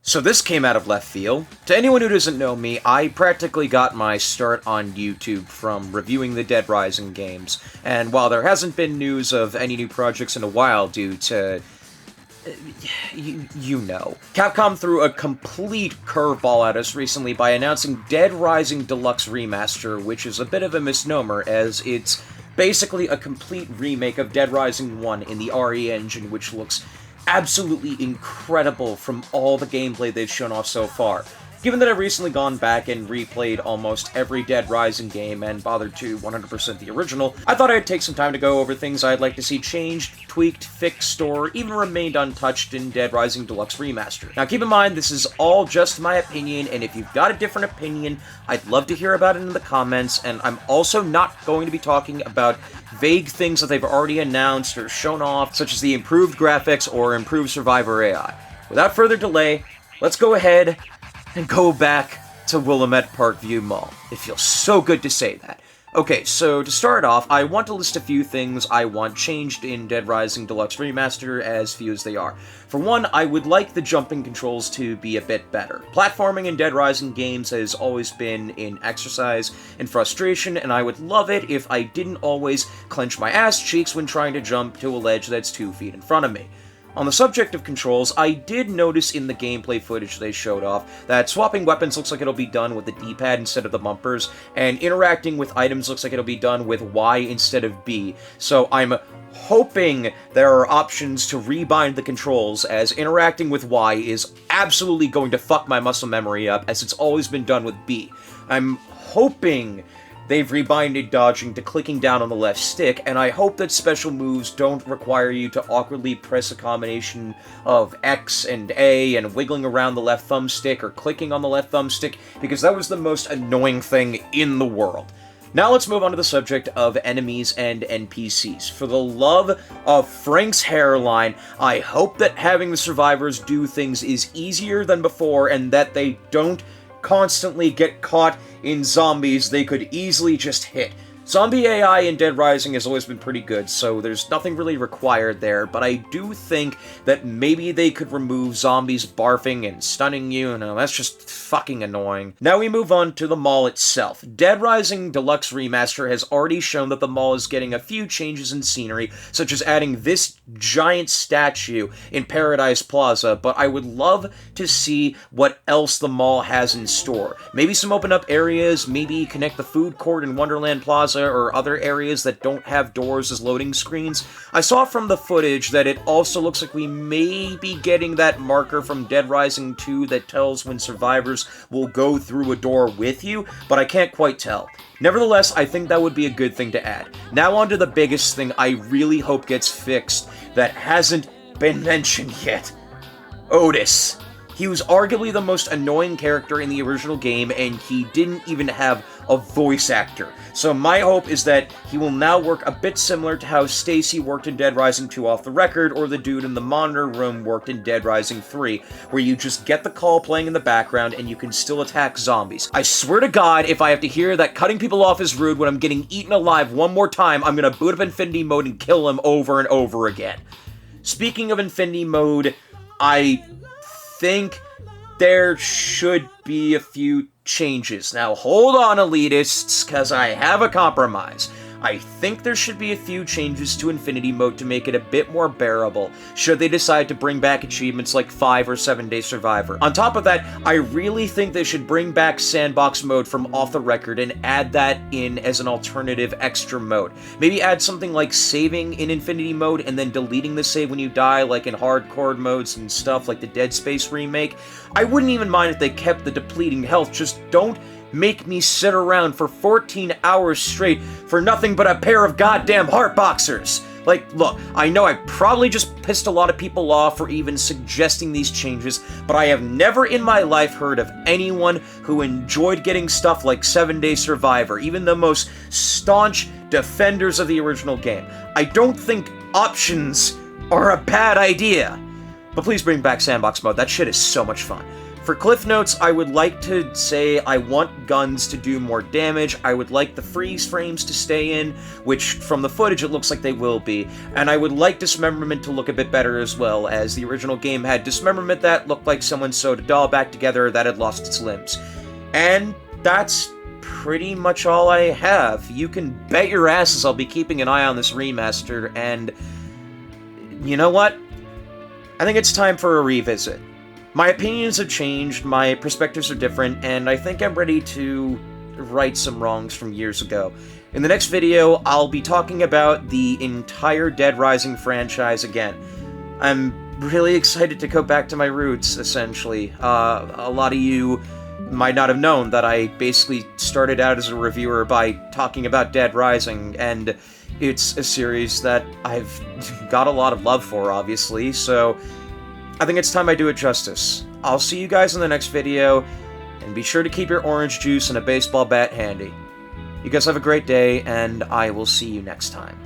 So this came out of left field. To anyone who doesn't know me, I practically got my start on YouTube from reviewing the Dead Rising games, and while there hasn't been news of any new projects in a while due to... you know. Capcom threw a complete curveball at us recently by announcing Dead Rising Deluxe Remaster, which is a bit of a misnomer, as it's basically a complete remake of Dead Rising 1 in the RE engine, which looks absolutely incredible from all the gameplay they've shown off so far. Given that I've recently gone back and replayed almost every Dead Rising game and bothered to 100% the original, I thought I'd take some time to go over things I'd like to see changed, tweaked, fixed, or even remained untouched in Dead Rising Deluxe Remaster. Now keep in mind, this is all just my opinion, and if you've got a different opinion, I'd love to hear about it in the comments, and I'm also not going to be talking about vague things that they've already announced or shown off, such as the improved graphics or improved Survivor AI. Without further delay, let's go ahead and go back to Willamette Parkview Mall. It feels so good to say that. Okay, so to start off, I want to list a few things I want changed in Dead Rising Deluxe Remaster, as few as they are. For one, I would like the jumping controls to be a bit better. Platforming in Dead Rising games has always been in exercise and frustration, and I would love it if I didn't always clench my ass cheeks when trying to jump to a ledge that's 2 feet in front of me. On the subject of controls, I did notice in the gameplay footage they showed off that swapping weapons looks like it'll be done with the D-pad instead of the bumpers, and interacting with items looks like it'll be done with Y instead of B. So I'm hoping there are options to rebind the controls, as interacting with Y is absolutely going to fuck my muscle memory up, as it's always been done with B. I'm hoping they've rebinded dodging to clicking down on the left stick, and I hope that special moves don't require you to awkwardly press a combination of X and A and wiggling around the left thumbstick or clicking on the left thumbstick, because that was the most annoying thing in the world. Now let's move on to the subject of enemies and NPCs. For the love of Frank's hairline, I hope that having the survivors do things is easier than before, and that they don't constantly get caught in zombies they could easily just hit. Zombie AI in Dead Rising has always been pretty good, so there's nothing really required there, but I do think that maybe they could remove zombies barfing and stunning you, that's just fucking annoying. Now we move on to the mall itself. Dead Rising Deluxe Remaster has already shown that the mall is getting a few changes in scenery, such as adding this giant statue in Paradise Plaza, but I would love to see what else the mall has in store. Maybe some open up areas, maybe connect the food court in Wonderland Plaza or other areas that don't have doors as loading screens. I saw from the footage that it also looks like we may be getting that marker from Dead Rising 2 that tells when survivors will go through a door with you, but I can't quite tell. Nevertheless, I think that would be a good thing to add. Now on to the biggest thing I really hope gets fixed that hasn't been mentioned yet. Otis. He was arguably the most annoying character in the original game, and he didn't even have a voice actor. So my hope is that he will now work a bit similar to how Stacy worked in Dead Rising 2 Off the Record, or the dude in the monitor room worked in Dead Rising 3, where you just get the call playing in the background and you can still attack zombies. I swear to God, if I have to hear that cutting people off is rude when I'm getting eaten alive one more time, I'm gonna boot up Infinity Mode and kill him over and over again. Speaking of Infinity Mode, I think there should be a few changes. Now hold on, elitists, because I have a compromise. I think there should be a few changes to Infinity Mode to make it a bit more bearable, should they decide to bring back achievements like 5 or 7 Day Survivor. On top of that, I really think they should bring back Sandbox Mode from Off the Record and add that in as an alternative extra mode. Maybe add something like saving in Infinity Mode and then deleting the save when you die, like in hardcore modes and stuff like the Dead Space remake. I wouldn't even mind if they kept the depleting health, just don't make me sit around for 14 hours straight for nothing but a pair of goddamn heart boxers. Like, look, I know I probably just pissed a lot of people off for even suggesting these changes, but I have never in my life heard of anyone who enjoyed getting stuff like 7 Day Survivor, even the most staunch defenders of the original game. I don't think options are a bad idea. But please bring back Sandbox Mode, that shit is so much fun. For Cliff Notes, I would like to say I want guns to do more damage, I would like the freeze frames to stay in, which from the footage it looks like they will be, and I would like Dismemberment to look a bit better as well, as the original game had Dismemberment that looked like someone sewed a doll back together that had lost its limbs. And that's pretty much all I have. You can bet your asses I'll be keeping an eye on this remaster, and you know what? I think it's time for a revisit. My opinions have changed, my perspectives are different, and I think I'm ready to right some wrongs from years ago. In the next video, I'll be talking about the entire Dead Rising franchise again. I'm really excited to go back to my roots, essentially. A lot of you might not have known that I basically started out as a reviewer by talking about Dead Rising, and it's a series that I've got a lot of love for, obviously, so I think it's time I do it justice. I'll see you guys in the next video, and be sure to keep your orange juice and a baseball bat handy. You guys have a great day, and I will see you next time.